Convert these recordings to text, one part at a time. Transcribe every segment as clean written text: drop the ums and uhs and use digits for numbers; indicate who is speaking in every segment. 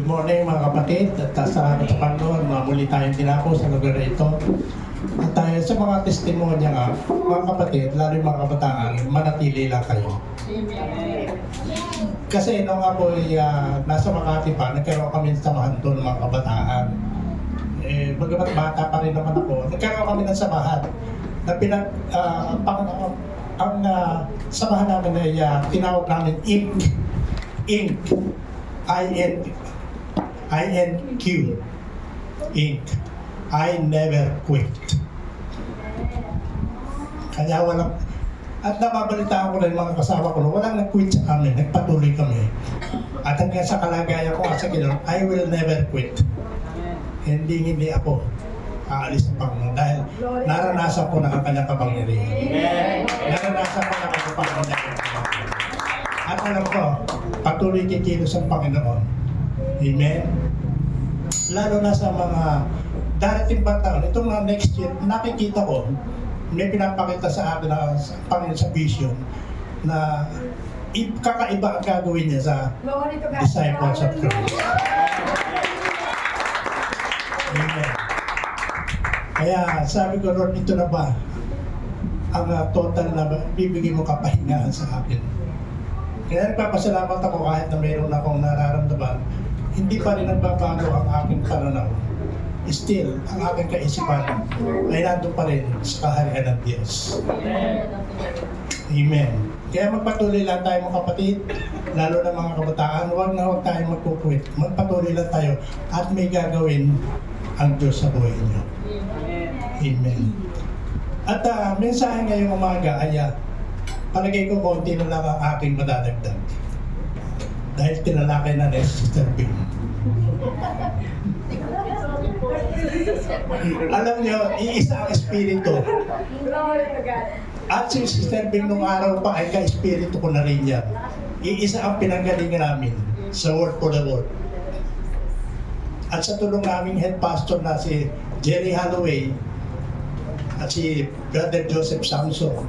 Speaker 1: morning mga kapatid at salamat sa Panginoon na muli tayong dinako sa lugar na ito. At tayo sa mga testimonya nga, mga kapatid, lalo yung mga kabataan, manatili lang kayo. Kasi nung ako ay nasa Makati pa, nagkaroon kami ng samahan doon mga kabataan. Bagamat bata pa rin naman ako, nagkaroon kami ng samahan na ang samahan namin ay tinawag namin INQ. INQ. INQ. I never quit. Kaya walang, at nababalitaan ko na yung mga kasama ko, walang nag-quit sa amin, nagpatuloy kami. At hanggang sa kalagayan ko sa Panginoon, I will never quit. Hindi ako aalis sa Panginoon dahil naranasan ko na ang kanyang kapangyarihan. Naranasan ko na ang kanyang kapangyarihan. At alam ko, patuloy kikilos ang Panginoon. Amen? Lalo na sa mga darating pa taon, itong next year, nakikita ko, may pinapakita sa akin na Panginoon sa vision na kakaiba ang gagawin niya sa disciples of Christ. Amen. Kaya sabi ko, Lord, ito na ba ang total na bibigay mo kapahingaan sa akin? Kaya nagpapasalamat ako kahit na mayroon akong nararamdaman, hindi pa rin nagbabago ang aking pananaw. Still, ang aking kaisipan ay nandun pa rin sa kaharian ng Diyos. Amen. Kaya magpatuloy lang tayo mga kapatid, lalo na mga kabataan, huwag tayo magkukwit. Magpatuloy lang tayo at may gagawin ang Diyos sa buhay niyo. Amen. At mensahe ngayong umaga ay palagay ko konti na lang ang aking madadagdag. Dahil tinalakay na ni Sister Bing. Alam niyo, iisa ang espiritu. At si Sister Bing nung araw pa ay ka-espiritu ko na rin yan. Iisa ang pinanggalingan namin sa Word for the Word. At sa tulong naming head pastor na si Jerry Holloway at si Brother Joseph Samson,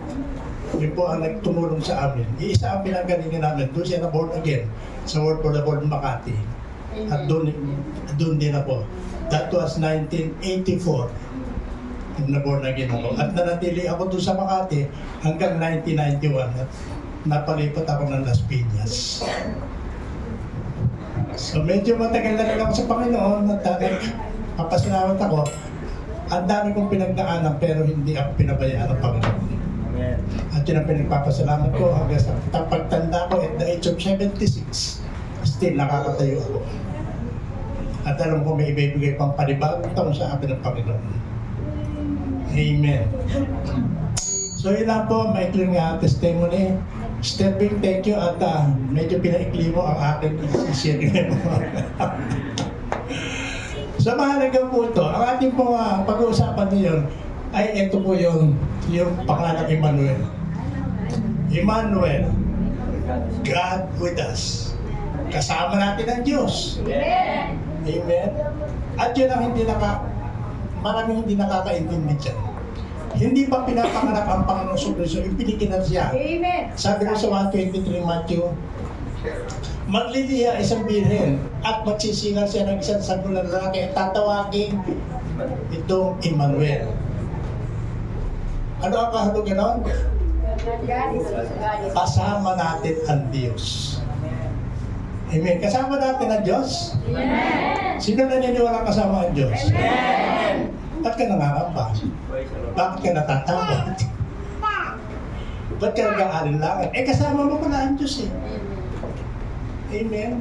Speaker 1: yun po ang nagtumulong sa amin. Iisa ang pinanggalingan namin. Doon siya na born again sa Word for the Word Makati. At doon din ako. That was 1984. Na-born again ako. At nanatili ako doon sa Makati hanggang 1991. At napalipat ako ng Las Piñas. So medyo matagal na rin ako sa Panginoon. At papasalamat ako. Ang dami kong pinagdaanan pero hindi ako pinabayaan ng Panginoon. At yun ang pinagpapasalamat ko hanggang sa pagtanda ko at the age of 76. Still nakakatayo ako. At alam ko may ibibigay pang panibagong taon sa akin ng Panginoon. Amen. So yun lang po, maikling testimony. Stepping, thank you. At medyo pinaikli mo ang akin i-share mo. So mahalaga po ito. Ang ating pong pag-uusapan ngayon ay ito po yung pangalan Emmanuel. Emmanuel, God with us. Kasama natin ang Diyos. Amen. Amen. At yun ang maraming hindi nakakaintindi dyan. Hindi pa pinapangarap ang Panginoon sa Kristo, ipinikinan siya. Amen. Sabi ko sa 1:23 Matthew, magliliya isang birhen at magsisingal siya ng isang sagulang lalaki at tatawagin itong Emmanuel. Ano ang kahulugan nun? Kasama natin ang Diyos. Amen. Kasama natin ang Diyos? Amen. Sino naniniwala kasama ang Diyos? Amen. Ba't ka nangangamba? Bakit ka natatakot? Ba't ka nag-aalinlangan? Kasama mo pala ang Diyos eh. Amen.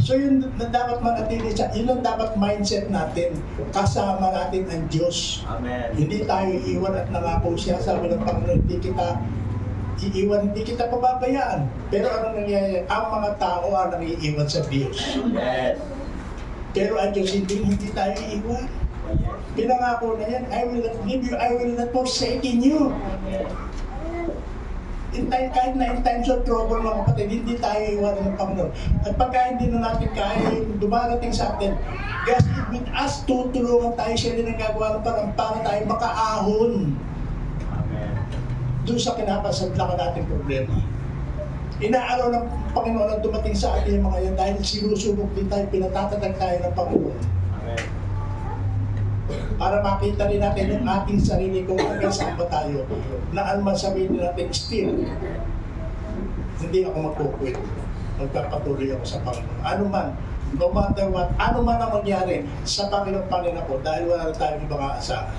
Speaker 1: So yun na dapat manatili siya. Yun ang dapat mindset natin. Kasama natin ang Diyos. Amen. Hindi tayo iiwan at nangako siya. Sabi ng Panginoon, hindi kita iiwan, hindi kita pababayaan. Pero ano nangyayari? Ang mga tao ang nangiiwan sa Diyos. Yes. Pero ang Diyos hindi tayo iiwan. Pinangako na yan, I will not leave you, I will not forsake you. Kahit na in times of trouble mga kapatid, hindi tayo iwan ng Panginoon. At pagka hindi na natin kaya yung dumarating sa atin, God is with us, tutulungan tayo siya din ang gagawa ng parang para tayo makaahon doon sa kinapasadlakan natin problema. Inaaraw ng Panginoon ang dumating sa atin yung mga yan dahil sinusubok din tayo, pinatatatag tayo ng Panginoon.
Speaker 2: Amen.
Speaker 1: Para makita rin natin yung ating sarili kung hanggang saan ba tayo na anuman sabihin natin, still, hindi ako magkukwit. Magpapatuloy ako sa Panginoon. Ano man, no matter what, ano man ang mangyari sa Panginoon ako dahil wala na tayong ibang aasahan.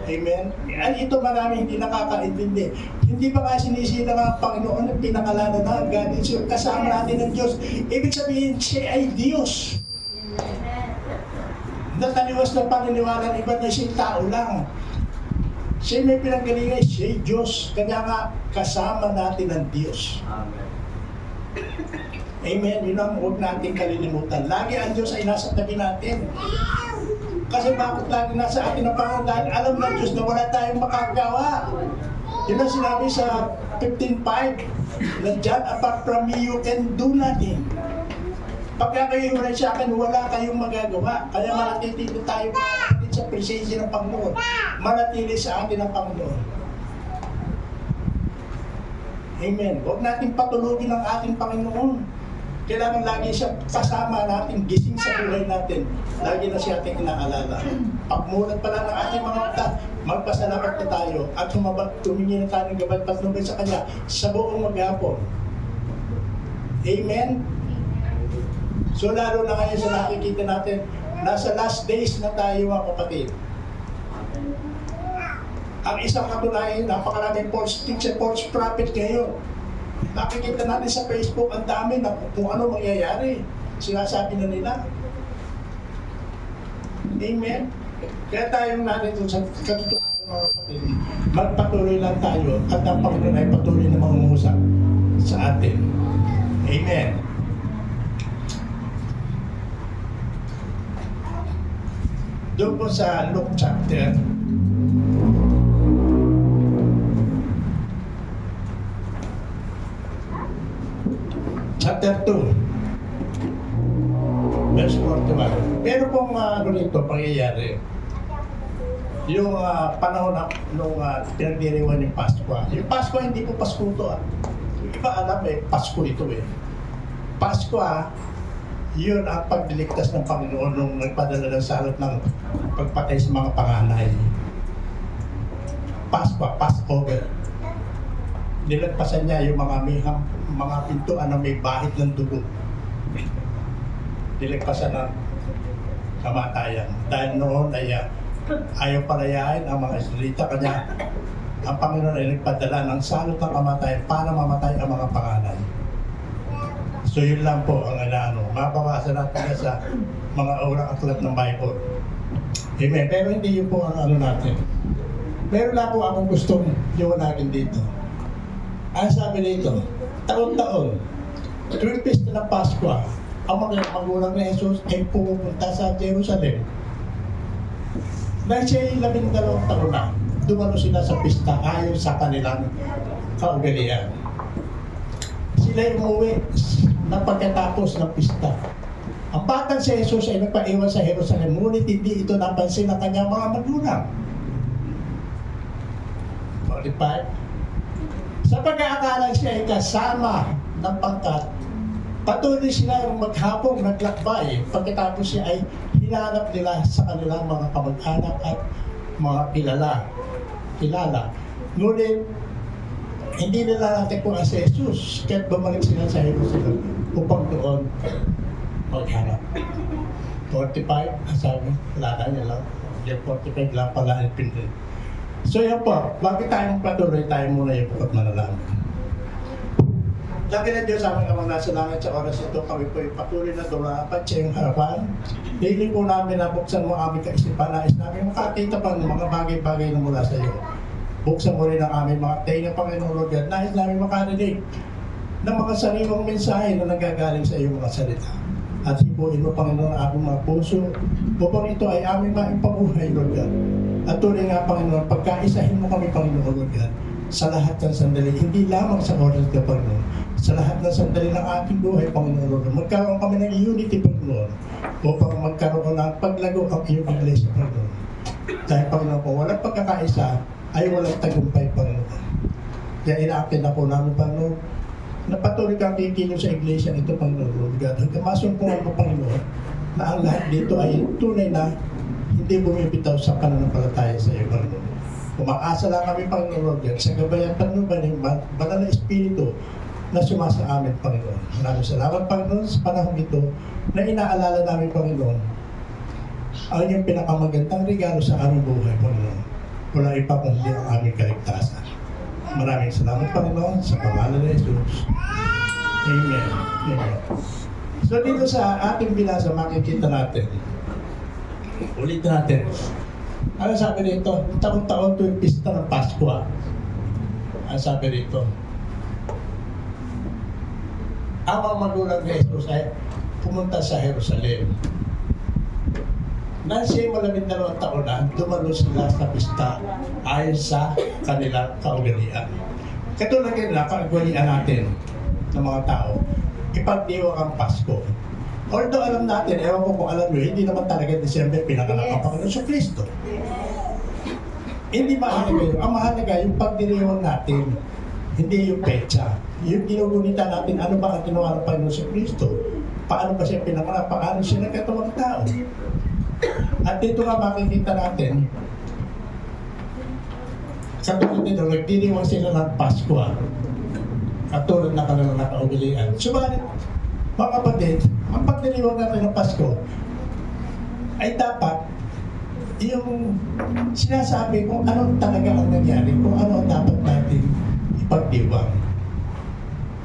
Speaker 1: Amen? Ay, ito marami hindi nakakaintindi. Hindi ba nga sinisira ng Panginoon ang pinakalanan na God is your kasama natin ng Diyos? Ibig sabihin, siya ay Diyos. Nataliwas na paniniwala ng iba na siya'y tao lang. Siya may pinanggalingan, siya'y Diyos. Kanya nga, kasama natin ang Diyos.
Speaker 2: Amen.
Speaker 1: Amen. Yun ang huwag natin kalilimutan. Lagi ang Diyos ay nasa tabi natin. Kasi bakit lagi nasa atin ang Panginoon? Dahil alam ng Diyos na wala tayong makagawa. Yun ang sinabi sa 15:5 na John, apart from me, you can do nothing. Pagka kayo hiwalay sa akin, wala kayong magagawa. Kaya manatili tayo sa presensya ng Panginoon. Manatili sa atin ang Panginoon. Amen. Huwag natin patulugin ang ating Panginoon. Kailangan lagi siya kasama natin, gising sa buhay natin. Lagi na siya ating inaalala. Pagmulat pa lang ng ating mga mata, magpasalamat na tayo at tumingi na tayo ng gabay patnubay sa Kanya sa buong maghapon. Amen? So lalo na ngayon sa nakikita natin, nasa last days na tayo mga kapatid. Ang isang katunayan, napakaraming false teacher, false prophet ngayon. Nakikita natin sa Facebook, ang dami na kung ano mangyayari. Sinasabi na nila. Amen? Kaya tayong narito sa katotohanan mga kapatid, magpatuloy lang tayo at ang Panginoon ay patuloy na mangungusap sa atin. Amen. Doon po sa Luke chapter chapter 2 verse 41. Pero kung ano nito pangyayari, yung panahon na nung pinagdiriwan ng Pasko. Yung Pasko hindi po Pasko ito. Yung iba alam Pasko ito Pasko yun ang pagliligtas ng Panginoon nung nagpadala ng salot ng pagpatay sa mga panganay. Pasko, Passover. Nilagpasan niya yung mga pintuan na may bahid ng dugo. Nilagpasan ng kamatayan. Dahil noon ay ayaw palayain ang mga Israelita, kanya ang Panginoon ay nagpadala ng salot ng kamatayan para mamatay ang mga panganay. So yun lang po ang mabawasan natin sa mga urang aklat ng Bible. Amen. Pero hindi yun po ang natin. Meron lang po akong gustong liwanagin dito. Ang sabi dito, taon-taon, tuwing pista ng Pasko, ang mga magulang ni Jesus ay pupunta sa Jerusalem. Dahil siya ay 12 taon na, dumalo sila sa pista ayon sa kanilang kaugalian. Sila ay umuwi na pagkatapos ng pista. Ang batang si Jesus ay nagpaiwan sa Jerusalem, ngunit hindi ito napansin ng kanyang mga magulang. 45. Sa pag-aakala siya ay kasama ng pangkat, patuloy sila maghapong naglakbay. Pagkatapos siya ay hinanap nila sa kanilang mga kamag-anak at mga kilala. Ngunit, hindi nila natin kung si Jesus, kahit bumalik sila sa Jerusalem upang doon maghanap. 45, sabi, wala na niya lang. Yung 45 lang pala ang pinrin. So yan po, bakit tayong patuloy tayo muna yung pagkat manalaman. Lagi na Diyos sa aming amang nasa langit sa oras ito, kami po yung patuloy na dumarapat sa iyong harapan. Hiling po namin na buksan mo aming kaisipan, nais namin makakita pa ng mga bagay-bagay na mula sa iyo. Buksan mo rin ang aming mga tayo ng Panginoon Lord God. Nais namin makarinig ng mga sariwang mensahe na nagagaling sa iyong mga salita. At hipuin mo, Panginoon, ang aming mga puso upang ito ay aming maipabuhay, Lord God. At tuloy nga, Panginoon, pagkaisahin mo kami, Panginoon, Lord God, sa lahat ng sandali, hindi lamang sa oras ka, Panginoon, sa lahat ng sandali ng ating buhay, Panginoon, Lord God. Magkaroon kami ng unity, Panginoon, upang magkaroon ng paglago ang iyong iglesia, Panginoon. Dahil, Panginoon, kung walang pagkakaisa, ay walang tagumpay, Panginoon. Kaya ina-apply na po namin, Panginoon, na patuloy kang kikilos sa iglesia nito, Panginoon Lord God. Hanggang masumpungan mo, Panginoon, na ang lahat dito ay tunay na hindi bumibitaw sa pananampalataya sa iyo, Panginoon. Umaasa lang kami, Panginoon Lord God, sa gabayan panuban ng banal na Espiritu na sumasa amin, Panginoon. Maraming salamat, Panginoon, sa panahon ito na inaalala namin, Panginoon, ang iyong pinakamagandang regalo sa aming buhay, Panginoon. Wala iba kundi ang aming kaligtasan. Maraming salamat, Panginoon, sa pangalan ni Jesus. Amen. Amen. So dito sa ating binasa, makikita natin, ulit natin, ano sabi dito? Taon-taon ito yung pista ng Pasko. Ano sabi dito? Ang mga magulang ni Jesus ay pumunta sa Jerusalem. Nang siya malamig na taon na, dumalo sila sa pista ayon sa kanilang kaugalian. Katulad nila, kaugalian natin ng mga tao, ipagdiwang ang Pasko. Although alam natin, ewan ko kung alam nyo, hindi naman talaga December pinanganak ang Panginoon sa Kristo. Hindi mahalaga yun. Ang mahalaga yung pagdiriwang natin, hindi yung petsa. Yung ginugunita natin, ano ba ang ginawa ng Panginoon sa Kristo? Paano ba siya pinanganak? Paano siya nagkatawang tao? At dito nga makikita natin, katulad nito, nagdiriwang sila ng Pasko. Katulad na kanilang nakaugalian. Subalit, mga kapatid, ang pagdiriwang natin ng Pasko ay dapat yung sinasabi kung ano talaga ang nangyari, kung ano ang dapat natin ipagdiwang.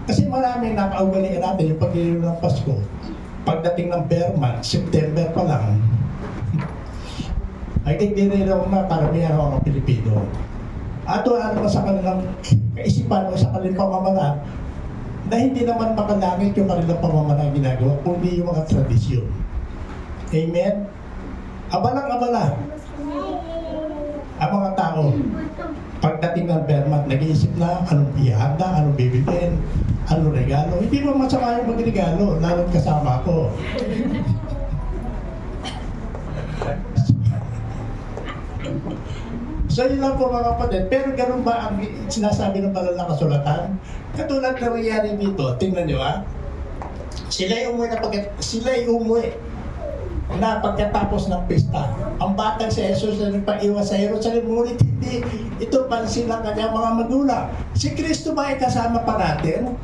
Speaker 1: Kasi maraming nakaugalian natin yung pagdiriwang ng Pasko. Pagdating ng bear month, September pa lang, ay nagdiriwang na karamihan ng mga Pilipino. At wala naman sa kanilang kaisipan o sa kanilang pamamaraan na hindi naman makalangit yung kanilang pamamaraan ginagawa, kundi yung mga tradisyon. Amen? Abalang-abala ang mga tao. Pagdating ng Bermat, nag-iisip na anong ihanda, anong bibilin, anong regalo. Hindi mo masama yung magregalo, lalo't kasama ko. So yun lang po mga kapatid. Pero ganun ba ang sinasabi ng banal na kasulatan? Katulad na nangyari dito, tingnan nyo ha. Sila'y umuwi na pagkatapos ng pista. Ang batang si Jesus na nagpaiwas sa Jerusalem, ngunit hindi ito pansin ng kanyang mga magulang. Si Kristo ba ay kasama pa natin?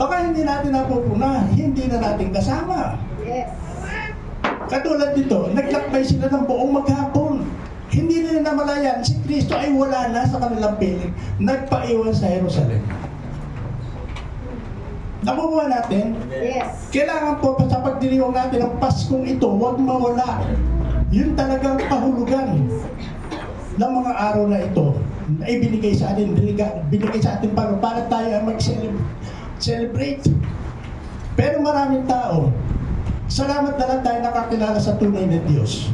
Speaker 1: Baka hindi natin napupuna, hindi na natin kasama.
Speaker 2: Yes.
Speaker 1: Katulad dito, naglakbay sila ng buong maghapon. Hindi nila namalayan, si Kristo ay wala na sa kanilang piling. Nagpaiwan sa Jerusalem. Nakukuha natin?
Speaker 2: Yes.
Speaker 1: Kailangan po sa pagdiriwang natin ang Paskong ito, huwag mawala. Yun talagang pahulugan ng mga araw na ito na ibinigay sa atin, binigay sa atin para tayo ay mag-celebrate. Pero maraming tao, salamat na lang tayo nakakilala sa tunay na Diyos.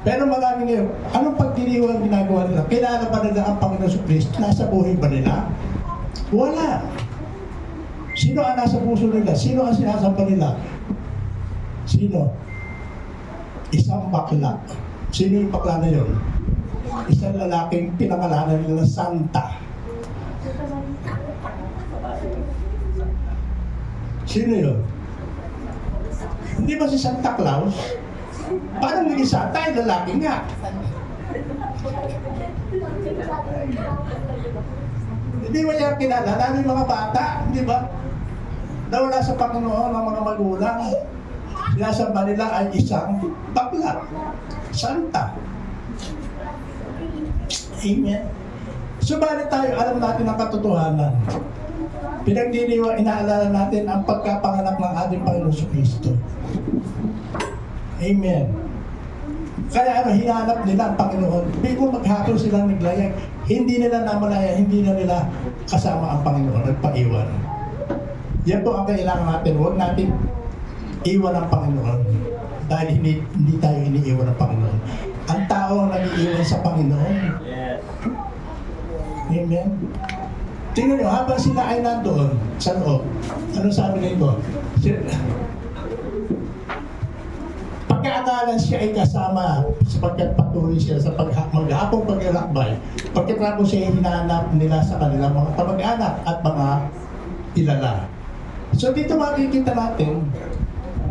Speaker 1: Pero maraming ngayon, anong pagdiriwang ginagawa nila? Kilala ba nila ang Panginoon Kristo? Nasa buhay ba nila? Wala. Sino ang nasa puso nila? Sino ang sinasamba nila? Sino? Isang bakla. Sino yung bakla na yun? Isang lalaking pinangalanan nila Santa. Sino yun? Hindi ba si Santa Claus? Parang naging Santa ay lalaki nga. Hindi mo niya kilala, lalo yung mga bata, di ba? Nawala sa Panginoon ng mga magulang. Sinasamba nila ay isang bakla. Santa. Amen. Subalit tayo, alam natin ang katotohanan. Pinagdiriwa, inaalala natin ang pagkapanganak ng ating Panginoon sa Kristo. Amen. Kaya hinanap nila ang Panginoon. Bigo maghapon silang naglayag. Hindi nila namalaya, hindi na nila kasama ang Panginoon, nagpaiwan. Yan po ang kailangan natin. Huwag natin iwan ang Panginoon. Dahil hindi tayo iniiwan ng Panginoon. Ang tao ang nag-iiwan sa Panginoon. Amen. Tingnan nyo, habang sila ay nandoon sa loob, ano sabi nito? Pagka Inaakalan siya ay kasama sapagkat patuloy siya sa maghapong paglalakbay. Pagkatapos siya ay hinahanap nila sa kanilang mga kamag-anak at mga kilala. So dito makikita natin,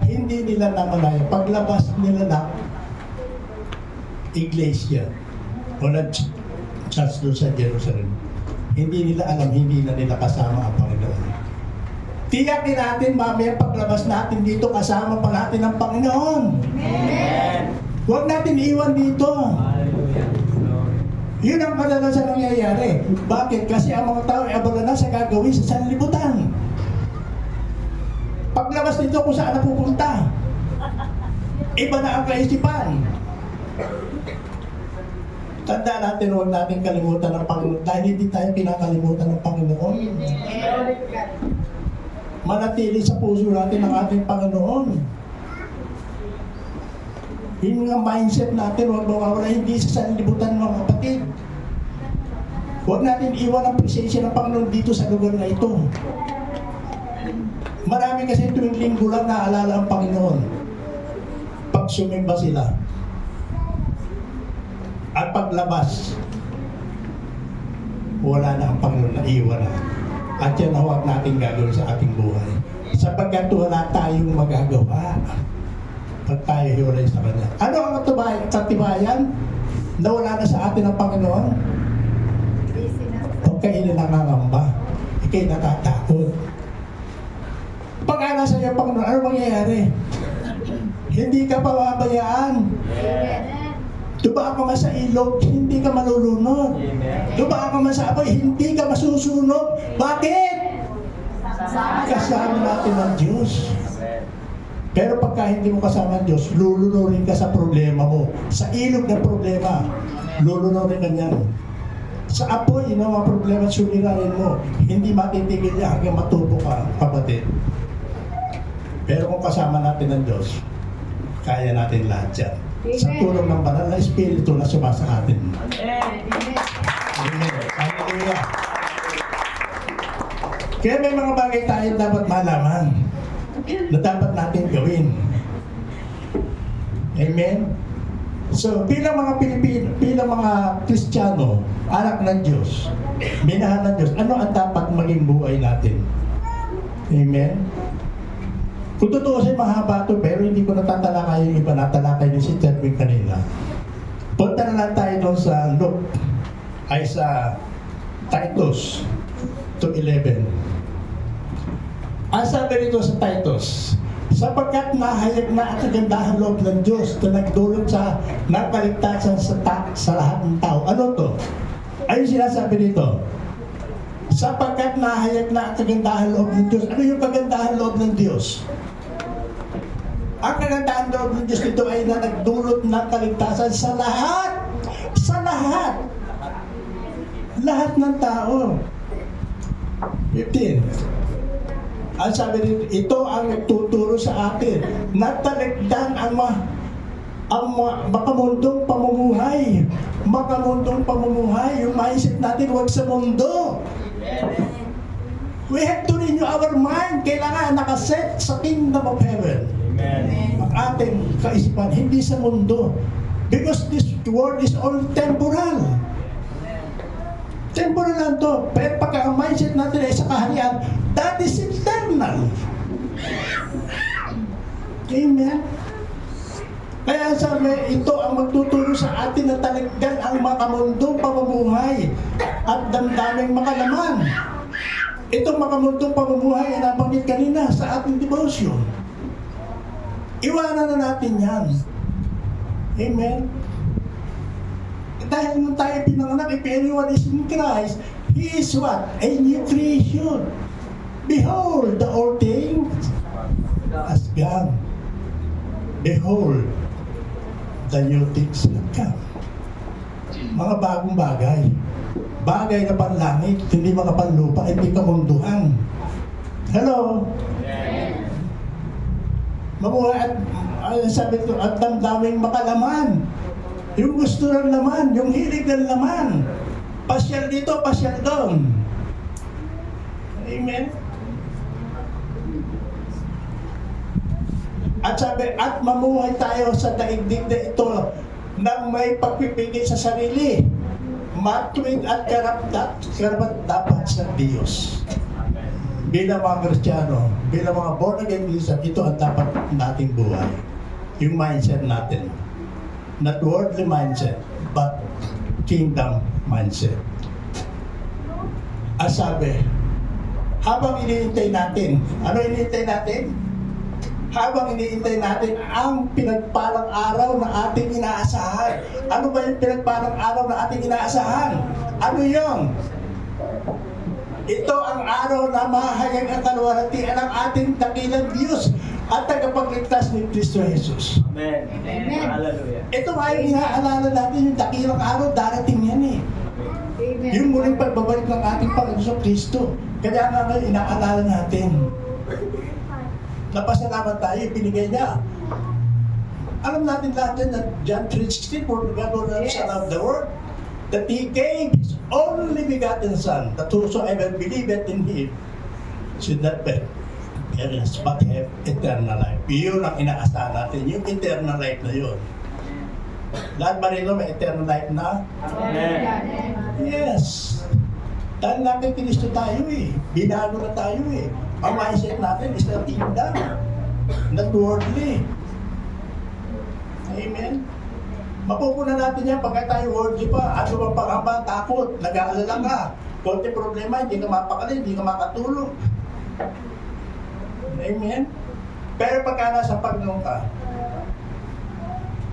Speaker 1: hindi nila namalaya. Paglabas nila na iglesia o church doon sa Jerusalem, hindi nila alam, hindi na nila kasama ang Panginoon. Tiyakin natin mamaya paglabas natin dito, kasama pa natin ang Panginoon. Amen. Huwag natin iwan dito. Yun ang kadalasan nangyayari. Bakit? Kasi ang mga tao ay abala na sa gagawin sa sanlibutan. Paglabas dito kung saan na pupunta, iba na ang kaisipan. Tanda natin, huwag natin kalimutan ng Panginoon dahil hindi tayo kinakalimutan ng Panginoon. Manatili sa puso natin ang ating Panginoon. Yung nga mindset natin, huwag mawawala, hindi sa sanlibutan mga kapatid. Huwag natin iwan ang presensya ng Panginoon dito sa lugar na ito. Marami kasi tuwing linggo lang naaalala ang Panginoon. Pag sumimba sila. At paglabas, wala na ang Panginoon, naiwan na. At yan ang huwag natin gagawin sa ating buhay. Sapagkat wala tayong magagawa pag tayo hiwalay sa Kanya. Ano ang katibayan na wala na sa atin ang Panginoon? Huwag kayo na nangangamba. Ikay natatakot. Pag nasa iyo, Panginoon, ano mangyayari? Hindi ka pababayaan. Dumaan ka man sa ilog, hindi ka malulunod. Dumaan ka man sa apoy, hindi ka masusunog. Bakit? Kasama natin ang Diyos. Pero pagka hindi mo kasama ang Diyos, lulunurin ka sa problema mo. Sa ilog ng problema, lulunurin ka niyan. Sa apoy, yung mga problema at suliranin mo, hindi matitigil niya hanggang matubo ka, kapatid. Pero kung kasama natin ang Diyos, kaya natin lahat yan. Sa tulong ng banal na Espiritu na sumasa atin. Amen. Hallelujah. Kaya may mga bagay tayo dapat malaman na dapat natin gawin. Amen? So, bilang mga Pilipino, bilang mga Kristiyano, anak ng Diyos, minahal ng Diyos, ano ang dapat maging buhay natin? Amen? Kung tutuusin, mahaba ito, pero hindi ko natatalakay yung iba, natalakay din si Terwin kanina. Punta na lang tayo doon sa Luke, ay sa Titus 2:11. Ang sabi rito sa Titus, sapagkat nahayag na ang kagandahan loob ng Diyos na nagdulot sa nakaligtasan sa lahat ng tao. Ano to? Ayun sinasabi dito. Sapagkat nahayag na ang kagandahan loob ng Diyos. Ano yung kagandahan loob ng Diyos? Ang kagandahan loob ng Diyos dito ay na nagdulot ng kaligtasan sa lahat. Sa lahat. Lahat ng tao. 15. Ang sabi dito, ito ang nagtuturo sa atin na talikdan ang makamundong pamumuhay. Makamundong pamumuhay. Yung mindset natin, huwag sa mundo. We have to renew our mind. Kailangan nakaset sa kingdom of heaven. Ang ating kaisipan, hindi sa mundo. Because this world is all temporal. Temporal lang to. Pero pagka ang mindset natin ay sa kaharian, that is eternal. Amen? Kaya sabi, ito ang magtuturo sa atin na talikdan ang makamundong pamumuhay at damdaming makalaman. Itong makamundong pamumuhay ay nabanggit kanina sa ating devotion. Iwanan na natin yan. Amen? Dahil nung tayo pinanganak, if anyone is in Christ, he is what? A new creation. Behold, the old things has gone. Behold, the new things have come. Mga bagong bagay. Bagay na panlangit, hindi mga panlupa, hindi kamunduhan. Hello? Mabuhay at sabi ko, at damdaming makalaman. Yung gusto ng laman, yung hilig ng laman. Pasyal dito, pasyal doon. Amen? At sabi, at mamuhay tayo sa daigdig na ito nang may pagpipigil sa sarili, matuwid at karapat-dapat sa Diyos. Bilang mga Kristiyano, bilang mga born again Christian, ito ang dapat nating buhay. Yung mindset natin. Not worldly mindset, but kingdom mindset. As sabi, habang iniintay natin, ano iniintay natin? Habang iniintay natin ang pinagpalang araw na ating inaasahan. Ano ba yung pinagpalang araw na ating inaasahan? Ano yun? Ito ang araw na mahayag ang kalwalhatian ng ating dakilang Diyos at tagapagligtas ni Kristo Jesus.
Speaker 2: Amen.
Speaker 3: Amen.
Speaker 2: Hallelujah.
Speaker 1: Ito nga yung inaalala natin, yung dakilang araw, darating yan eh.
Speaker 3: Amen.
Speaker 1: Yung muling pagbabalik ng ating Panginoon Kristo. Kaya nga ngayon, inaalala natin. Napasalamat tayo, binigay niya. Alam natin lahat yan na John 3:16, for God loves the world, that He gave His only begotten Son, that whosoever believeth in Him should not perish, but have eternal life. Yun ang inaasahan natin, yung eternal life na yun. Lahat ba rito may eternal life na?
Speaker 2: Amen.
Speaker 1: Yes. Dahil natin Kristo tayo eh. Binago na tayo eh. Ang mindset natin is not kingdom, not worldly. Amen. Mapupunan natin yan pagka tayo worldly pa. Ano ba pangamba? Takot. Nag-aalala ka. Konti problema, hindi ka mapakali, hindi ka makatulog. Amen. Pero pagka nasa Panginoon ka,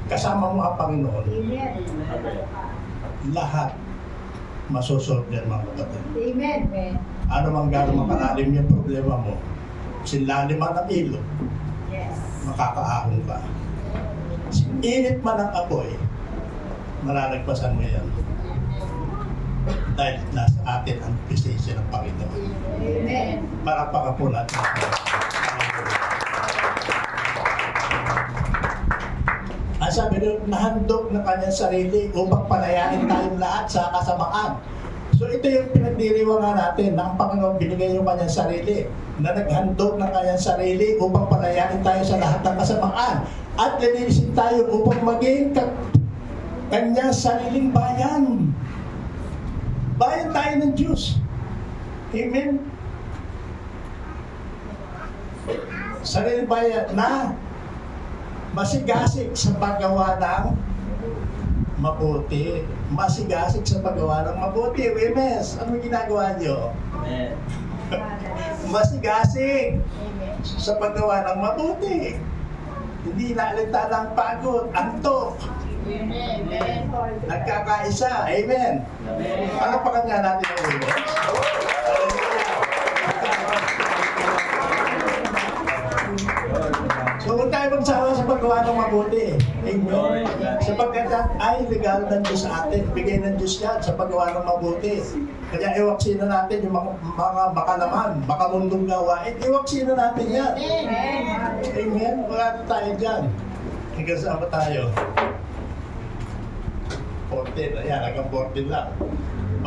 Speaker 1: kasama mo ang Panginoon,
Speaker 3: Amen.
Speaker 1: lahat masosolve yan mga kapatid.
Speaker 3: Amen.
Speaker 1: Ano mang gano'ng makalalim yung problema mo, sinlalim man ang ilog,
Speaker 3: Yes.
Speaker 1: makakaahon ka. Init man ang apoy, malalagpasan mo yan. Dahil nasa atin ang presensya ng Panginoon.
Speaker 3: Amen.
Speaker 1: Parapakan po natin. Ang sabi doon, nahandog ng kanyang sarili upang palayanin tayong lahat sa kasamaan. So ito yung pinagdiriwang natin na ang Panginoon binigay yung kanyang sarili, na naghandog ng kanyang sarili upang palayanin tayo sa lahat ng kasamaan at linisin tayo upang maging kanyang sariling bayan. Bayan tayo ng Diyos. Amen. Sariling bayan na masigasig sa paggawa ng mabuti. Masigasig sa paggawa ng mabuti. Wimens, ano ginagawa nyo?
Speaker 2: Amen.
Speaker 1: Masigasig sa paggawa ng mabuti. Hindi naalita ng pagod, antok.
Speaker 3: Amen.
Speaker 1: Nagkakaisa. Amen. Ano pa kanya natin ang Wimens? So huwag tayo magsawa sa paggawa ng mabuti. Amen. Sapagkat ay regalo ng Diyos sa atin. Bigay ng Diyos yan sa paggawa ng mabuti. Kaya iwaksina natin yung mga makalaman, makamundong gawain. Iwaksina natin yan. Amen. Wala na tayo dyan. Hanggang saan ba tayo? 14. Ayan, hanggang 14 lang.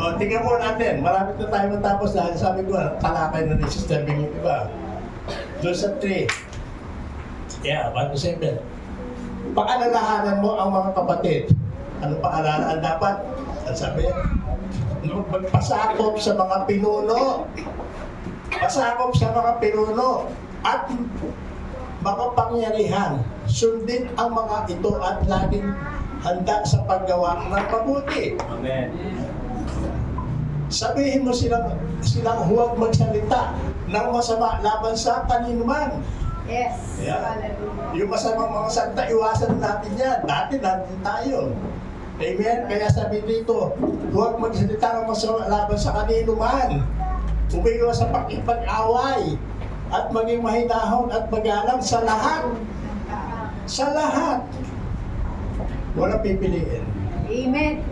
Speaker 1: O, tingnan po natin. Marami na tayo matapos dahil sabi ko, talakay na ni Sister Bing yung iba. Doon sa 3. Yeah, 1 to 7. Paalalahanan mo ang mga kapatid. Ano paalalaan dapat? Ang sabi, magpasakop sa mga pinuno. Pasakop sa mga pinuno. At makapangyarihan. Sundin ang mga ito at laging handa sa paggawa ng mabuti.
Speaker 2: Amen.
Speaker 1: Sabihin mo silang huwag magsalita ng masama laban sa kaninuman.
Speaker 3: Yes.
Speaker 1: Yeah.
Speaker 3: Hallelujah.
Speaker 1: Yung masamang mga salita, iwasan natin yan. Dati natin tayo. Amen? Kaya sabi dito, huwag magsalita ng masama laban sa kaninuman. Umiwas sa pakipag-away at maging mahinahon at magalang sa lahat. Sa lahat. Walang pipiliin.
Speaker 3: Amen.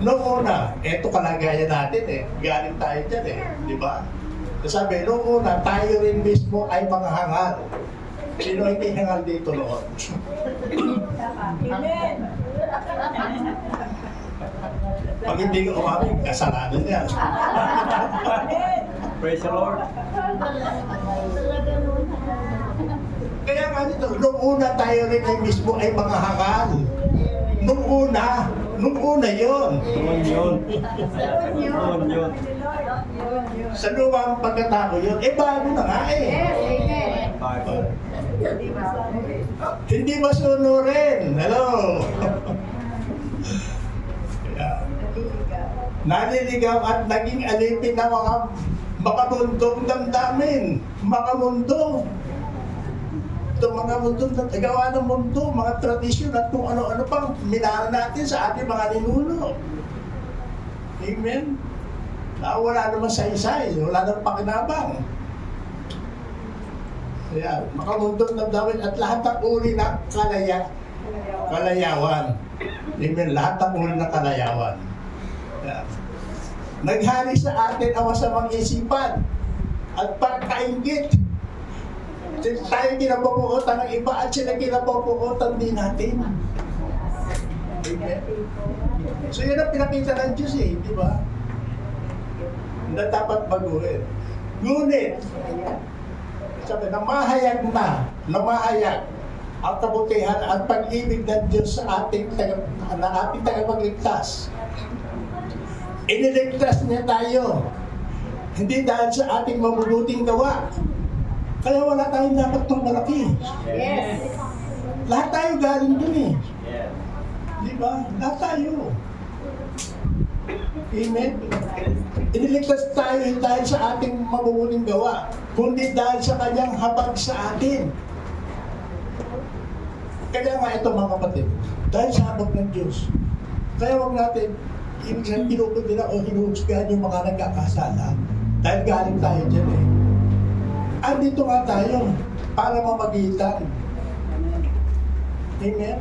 Speaker 1: Noong una, eto kalagayan natin eh. Galing tayo dyan eh. Di ba? Sabi, noong una, tayo rin mismo ay mga hangal. Sino hindi hangal dito noon?
Speaker 3: Amen.
Speaker 1: Pag hindi ka umamig, kasalanan yan.
Speaker 2: Praise the Lord.
Speaker 1: Kaya nga dito, nung una tayo rin ay mismo ay mga hangal. Nung una yun.
Speaker 2: Yun. Yun.
Speaker 1: Sa lumang pagkatao yun, bago na nga eh.
Speaker 3: Yes, amen.
Speaker 2: Bible.
Speaker 1: Hindi masunurin. Hello? Kaya, naliligaw at naging alipin ng mga makamundong damdamin. Makamundo. Itong mga mundo, gawa ng mundo, mga tradisyon at kung ano-ano pang minara natin sa ating mga ninuno. Amen? Na wala naman saysay, wala namang pakinabang. Kaya, makamundong damdamin at lahat ng uri ng kalayawan. Amen? Lahat ng uri ng kalayawan. Kaya, naghari sa atin ang masamang isipan at pagkaingit. Tayo kinabubuotan ng iba at sila kinabubuotan din natin. Amen? So yun ang pinakita ng Diyos eh, di ba? Na dapat baguhin. Ngunit, sabi, namahayag ang kabutihan at pag-ibig ng Diyos sa ating tagapagligtas. Iniligtas niya tayo, hindi dahil sa ating mabubuting gawa. Kaya wala tayong dapat malaki.
Speaker 3: Yes.
Speaker 1: Lahat tayo galing dun eh.
Speaker 2: Yes.
Speaker 1: Di ba? Lahat tayo. Amen? Iniligtas tayo hindi dahil sa ating mabubuting gawa, kundi dahil sa kanyang habag sa atin. Kaya nga ito mga kapatid, dahil sa habag ng Diyos, kaya huwag natin ibig sabihin tinupod nila o hinuhusgahan yung mga nagkakasala dahil galing tayo dyan eh. Andito nga tayo para mamagitan. Amen?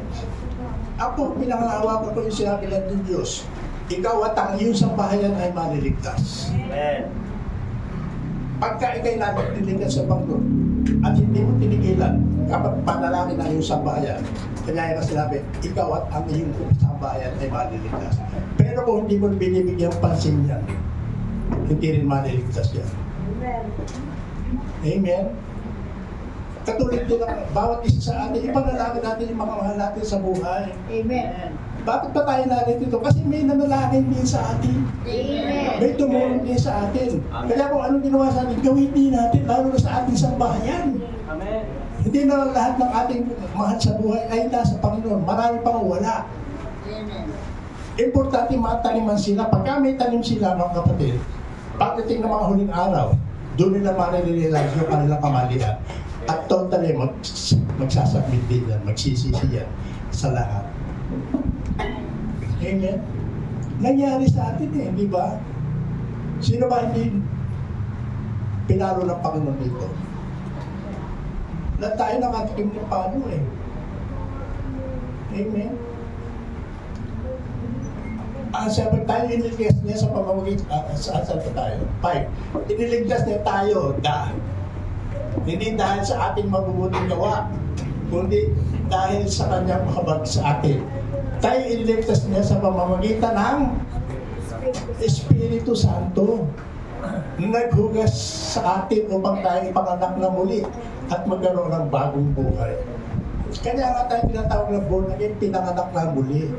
Speaker 1: Ako, pinangahawa ko ito yung sinabi lang ng Diyos. Ikaw at ang iyong sambahayan ay maliligtas.
Speaker 2: Amen.
Speaker 1: Pagka ikay naliligtas sa bangko at hindi mo tinigilan, kapag panalangin ang iyong sambahayan, kanya yung sinabi, ikaw at ang iyong sambahayan ay maliligtas. Pero kung hindi mo binibigyan pansin yan, hindi rin maliligtas yan. Amen? Katulad din ang bawat isa sa atin, ipanalangin natin yung mga mahal natin sa buhay.
Speaker 3: Amen.
Speaker 1: Bakit pa tayo narito ito? Kasi may nanalangin din sa atin.
Speaker 3: Amen.
Speaker 1: May tumulong din sa atin. Kaya kung anong ginawa sa atin, gawin din natin, lalo na sa ating sambahayan.
Speaker 2: Amen.
Speaker 1: Hindi na lahat ng ating mahal sa buhay ay nasa Panginoon. Marami pang wala.
Speaker 3: Amen.
Speaker 1: Importante mataniman sila. Pagka may tanim sila, mga kapatid, pagdating ng mga huling araw, doon nila marirealize yung kanilang kamalian. At totally magsasubmit din yan, magsisisi yan sa lahat. Amen? Nangyari sa atin eh, di ba? Sino ba hindi pinalo ng Panginoon dito? Lahat tayo nakatikim ng palo eh. Amen? Sabi tayo, iniligtas niya sa pamamagitan, saan tayo? 5. Iniligtas niya tayo, hindi dahil sa ating mabubuting gawa, kundi dahil sa kanyang habag sa atin. Tayo iniligtas niya sa pamamagitan ng Espiritu Santo. Naghugas sa atin upang tayo ipanganak na muli at magkaroon ng bagong buhay. Kaya nga tayo tinatawag na born again, pinanganak na muli.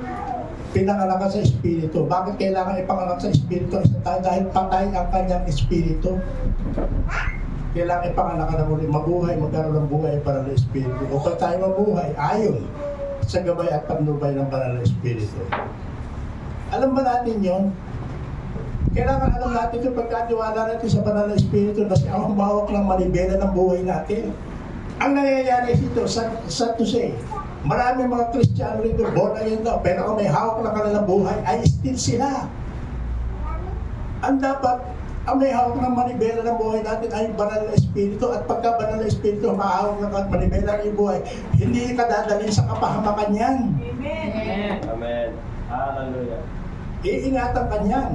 Speaker 1: Pinanganak ka sa Espiritu. Bakit kailangan ipanganak sa Espiritu? Dahil patay ang kanyang Espiritu. Kailangan ipanganak ka na muli, mabuhay, magkaroon ng buhay para ng Espiritu. Upang tayo mabuhay, ayon sa gabay at panubay ng banal na Espiritu. Alam ba natin yon? Kailangan alam natin yung pagkatiwala natin sa banal na Espiritu na siya ang humawak ng manibela ng buhay natin. Ang nangyayari dito, sad to say, maraming mga Kristiyano rito, born again daw, pero kung may hawak na kanilang buhay, ay still sila. Ang dapat, ang may hawak ng manibela ng buhay natin ay banal na Espiritu, at pagka banal na Espiritu, mahawak ng manibela ng buhay, hindi ka dadalhin sa kapahamakan yan.
Speaker 3: Amen.
Speaker 2: Amen. Hallelujah.
Speaker 1: Iingatan ka niyan.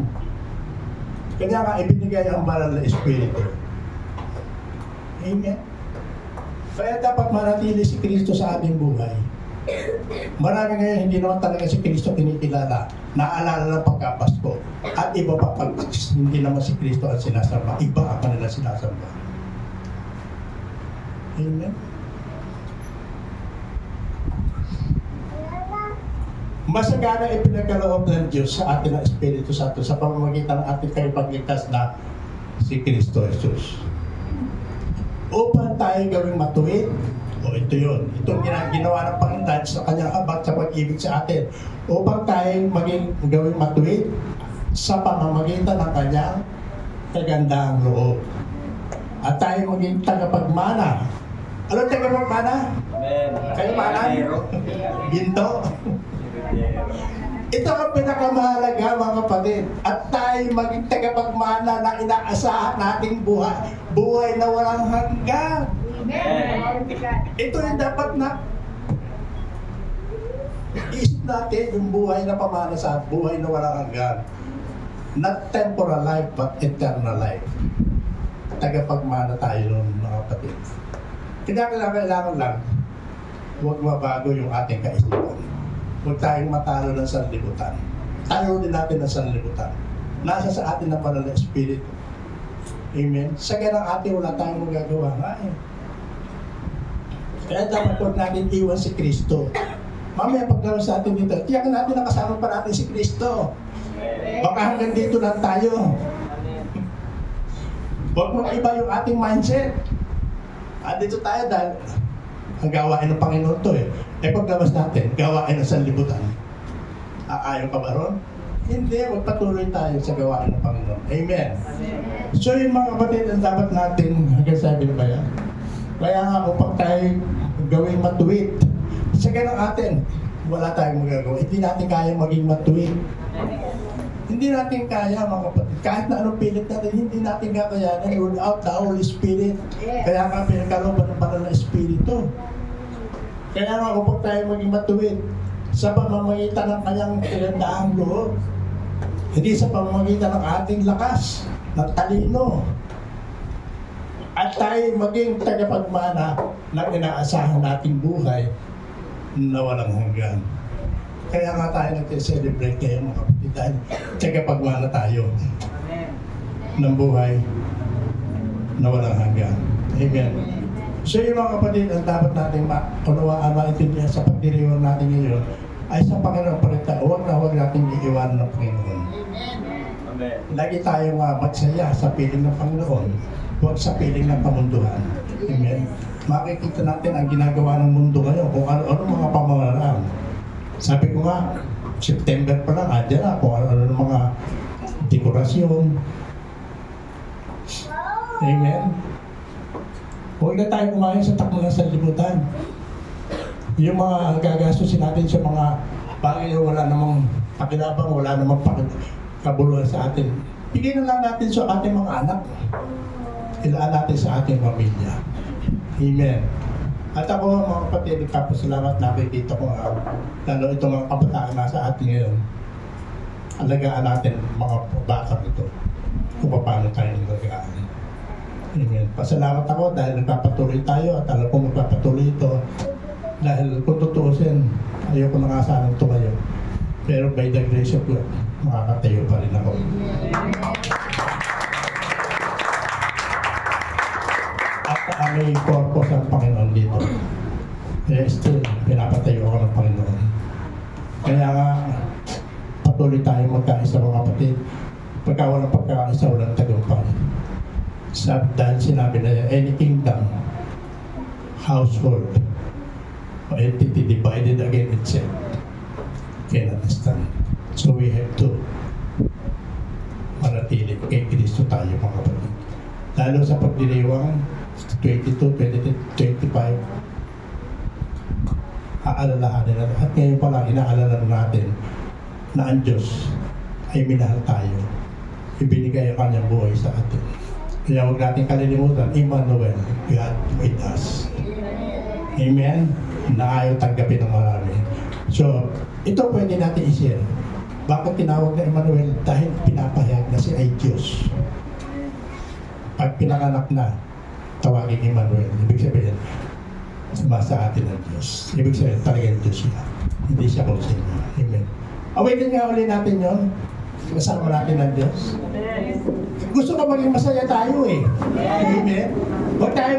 Speaker 1: Kanya nga ibinigay ang banal na Espiritu. Amen. Kaya dapat manatili si Kristo sa ating buhay. Marami ngayon hindi naman talaga si Kristo kinikilala. Naalala ng pagkapasko. At iba pa pag hindi naman si Kristo ang sinasamba. Iba ang kanila sinasamba. Amen. Masagana ipinagkaloob ng Diyos sa atin ng Espiritu Santo sa pamamagitan ng ating kapagligtas na si Kristo Jesus. Upang tayo gawing matuwid, o ito yun, itong ginawa ng Panginoon sa kanyang habag sa pag-ibig sa atin. Upang tayo maging gawing matuwid sa pamamagitan ng kanyang kagandahang loob. At tayo maging tagapagmana. Ano tagapagmana?
Speaker 2: Amen.
Speaker 1: Kayo mana? Ginto? Ito ang pinakamahalaga mga kapatid. At tayo maging tagapagmana na inaasahan nating buhay. Buhay na walang hanggan.
Speaker 3: Amen.
Speaker 1: Ito yung dapat na isip natin yung buhay na pamana sa buhay na walang hanggan. Not temporal life but eternal life. Tagapagmana tayo nun mga kapatid. Kailangan lang huwag mabago yung ating kaisipan. Huwag tayong matalo ng sanlibutan. Tayo din natin ng sanlibutan. Nasa sa atin ang banal na Espiritu. Amen? Sa ganang atin wala tayong magagawa nga eh. Kaya dapat huwag natin iwan si Kristo. Mamaya pagkaroon sa atin dito, tiyakin natin na kasama pa natin si Kristo. Baka hanggang dito lang tayo. Huwag mong iba yung ating mindset. Dito tayo dahil ang gawain ng Panginoon to eh. Paglabas natin, gawain ng sanlibutan. Ayaw ka ba ron? Hindi, magpatuloy tayo sa gawain ng Panginoon. Amen. So yung mga kapatid, ang dapat natin, hanggang sabi na ba yan? Kaya nga upang tayo gawing matuwid. Sa ganang atin, wala tayong magagawa. Hindi natin kaya maging matuwid. Hindi natin kaya mga kapatid. Kahit na anong pilit natin, hindi natin kakayanan without the Holy Spirit. Kaya nga pinagkalooban ng banal na Espiritu. Kaya nga upang tayo maging matuwid sa pamamagitan ng kanyang tinandaang loob. Hindi sa pamamagitan ng ating lakas, ng talino. At tayo maging tagapagmana ng inaasahan nating buhay na walang hanggan. Kaya nga tayo nag-celebrate kayo mga kapatid dahil tagapagmana tayo ng buhay na walang hanggan. Amen. So yung mga kapatid, ang dapat natin maunawaan, maintindihan sa pagdiriwang natin ngayon ay sa Panginoon pa rin tayo. Huwag natin iiwanan ng Panginoon.
Speaker 2: Amen.
Speaker 1: Lagi tayo magsaya sa piling ng Panginoon, huwag sa piling ng pamunduhan. Amen. Makikita natin ang ginagawa ng mundo ngayon, kung ano mga pamamaraan. Sabi ko nga, September pa lang, andyan na kung ano ng mga dekorasyon. Amen. Huwag na tayo kumain sa takbo ng sanlibutan. Yung mga gagastusin natin sa mga bagay na wala namang pakinabang, wala namang kabuluhan sa atin. Bigyan na lang natin sa ating mga anak. Ilaan natin sa ating pamilya. Amen. At ako mga kapatid, nagpapasalamat nakikita ko lalo itong mga kabataan nasa atin ngayon. Alagaan natin mga bata ito kung paano tayo naglagaan. Amen. Pasalamat ako dahil nagpapatuloy tayo at alam kong magpapatuloy ito. Dahil kung tutuusin, ayoko na nga sanang tumayo. Pero by the grace of God, makakatayo pa rin ako. At may purpose ang Panginoon dito. Kaya still, pinapatayo ako ng Panginoon. Kaya nga, patuloy tayo magkaisa mga kapatid. Pagka walang pagkakaisa, walang tagumpay. Dahil sinabi na yan, any kingdom, household, or entity divided against itself cannot stand. So we have to manatili kay Kristo tayo mga kapatid. Lalo sa pagdiriwang 22, 23, 25, aalalahanin natin. At ngayon pa lang, inaalala natin na ang Diyos ay minahal tayo. Ibinigay ang kanyang buhay sa atin. Kaya huwag natin kalilimutan, Emmanuel, God with us. Amen? Na ayaw tanggapin ng marami. So, ito pwede natin i-share. Bakit tinawag na Emmanuel? Dahil pinapahayag na siya ay Diyos. Pag pinanganak na, tawagin Emmanuel. Ibig sabihin, sumasa atin ng Diyos. Ibig sabihin, talagang Diyos siya. Hindi siya kung sino. Amen. Awitin nga ulit natin yun. Kasama natin ng Diyos. Gusto ko maging masaya tayo eh. Amen. Huwag tayo